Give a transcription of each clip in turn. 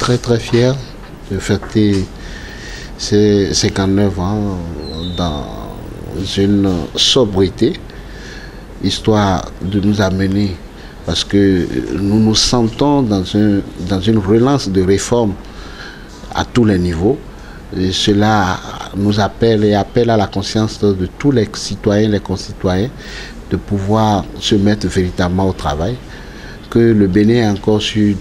très très fier de fêter ces 59 ans dans une sobriété, histoire de nous amener, parce que nous nous sentons dans une relance de réforme à tous les niveaux. Et cela nous appelle et appelle à la conscience de tous les citoyens, les concitoyens, de pouvoir se mettre véritablement au travail. Que le Bénin est encore sur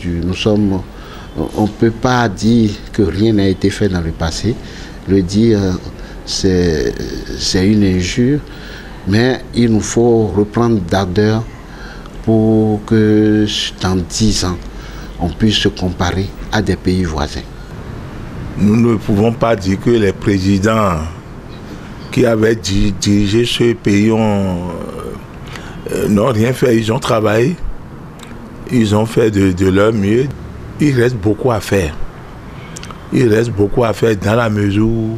on ne peut pas dire que rien n'a été fait dans le passé. Le dire, c'est une injure, mais il nous faut reprendre d'ardeur pour que dans 10 ans, on puisse se comparer à des pays voisins. Nous ne pouvons pas dire que les présidents qui avaient dirigé ce pays n'ont rien fait. Ils ont travaillé, ils ont fait de leur mieux. Il reste beaucoup à faire. Il reste beaucoup à faire dans la mesure où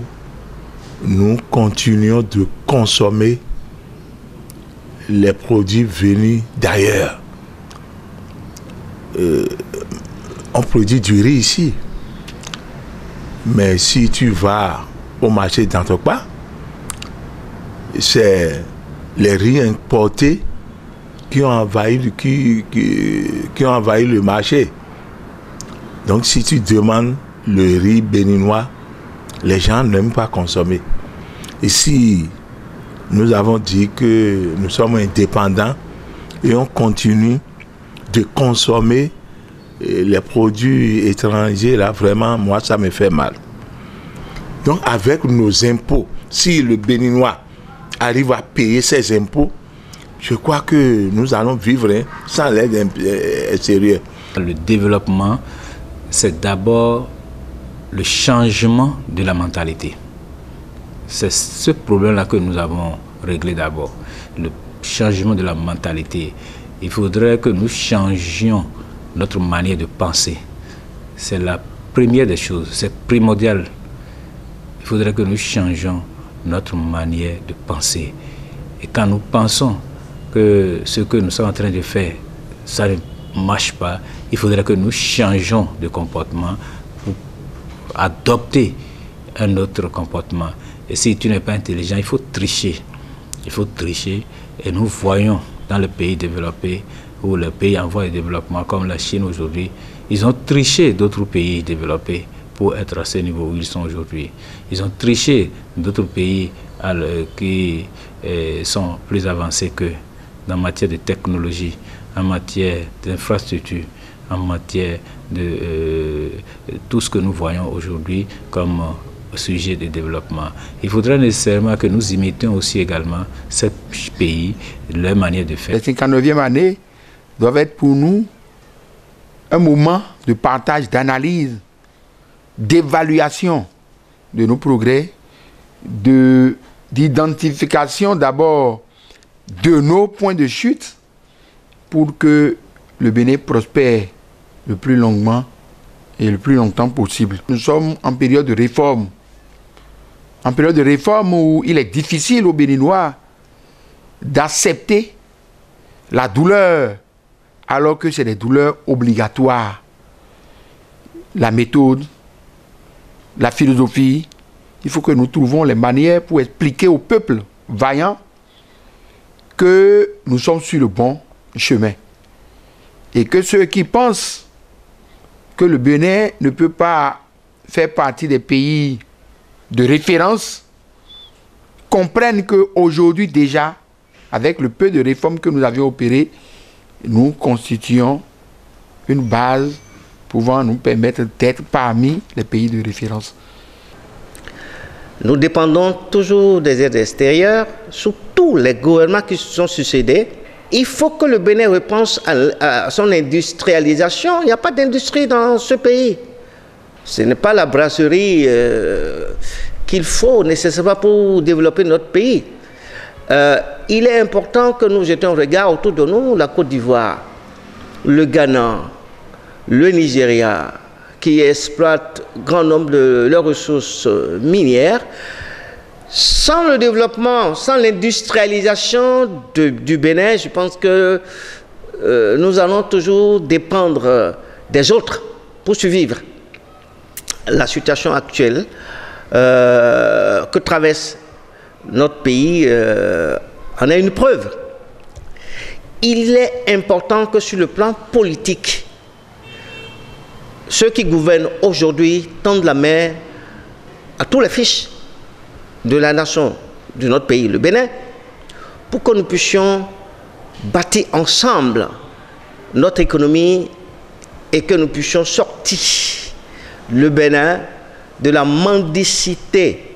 nous continuons de consommer les produits venus d'ailleurs. On produit du riz ici. Mais si tu vas au marché d'Antokpa, c'est les riz importés qui ont envahi le marché. Donc si tu demandes le riz béninois, les gens n'aiment pas consommer. Ici, nous avons dit que nous sommes indépendants et on continue de consommer les produits étrangers, là, vraiment, moi, ça me fait mal. Donc, avec nos impôts, si le Béninois arrive à payer ses impôts, je crois que nous allons vivre sans l'aide extérieure. Le développement, c'est d'abord le changement de la mentalité. C'est ce problème-là que nous avons réglé d'abord. Le changement de la mentalité. Il faudrait que nous changions notre manière de penser. C'est la première des choses, c'est primordial. Il faudrait que nous changions notre manière de penser. Et quand nous pensons que ce que nous sommes en train de faire, ça ne marche pas, il faudrait que nous changions de comportement pour adopter un autre comportement. Et si tu n'es pas intelligent, il faut tricher. Il faut tricher. Et nous voyons dans les pays développés, ou les pays en voie de développement comme la Chine aujourd'hui, ils ont triché d'autres pays développés pour être à ce niveau où ils sont aujourd'hui. Ils ont triché d'autres pays qui sont plus avancés qu'eux en matière de technologie, en matière d'infrastructure, en matière de tout ce que nous voyons aujourd'hui comme sujet de développement. Il faudrait nécessairement que nous imitions aussi également ces pays, leur manière de faire. La 59e année doit être pour nous un moment de partage, d'analyse, d'évaluation de nos progrès, d'identification d'abord de nos points de chute pour que le Bénin prospère le plus longuement et le plus longtemps possible. Nous sommes en période de réforme. En période de réforme où il est difficile aux Béninois d'accepter la douleur alors que c'est des douleurs obligatoires. La méthode, la philosophie, il faut que nous trouvions les manières pour expliquer au peuple vaillant que nous sommes sur le bon chemin. Et que ceux qui pensent que le Bénin ne peut pas faire partie des pays de référence comprennent qu'aujourd'hui déjà, avec le peu de réformes que nous avions opérées, nous constituons une base pouvant nous permettre d'être parmi les pays de référence. Nous dépendons toujours des aides extérieures, surtout les gouvernements qui se sont succédés. Il faut que le Bénin repense à son industrialisation. Il n'y a pas d'industrie dans ce pays. Ce n'est pas la brasserie qu'il faut nécessairement pour développer notre pays. Il est important que nous jetions un regard autour de nous, la Côte d'Ivoire, le Ghana, le Nigeria, qui exploitent grand nombre de leurs ressources minières. Sans le développement, sans l'industrialisation du Bénin, je pense que nous allons toujours dépendre des autres pour survivre. la situation actuelle que traverse notre pays en est une preuve. Il est important que sur le plan politique, ceux qui gouvernent aujourd'hui tendent la main à tous les fils de la nation, de notre pays, le Bénin, pour que nous puissions bâtir ensemble notre économie et que nous puissions sortir le Bénin de la mendicité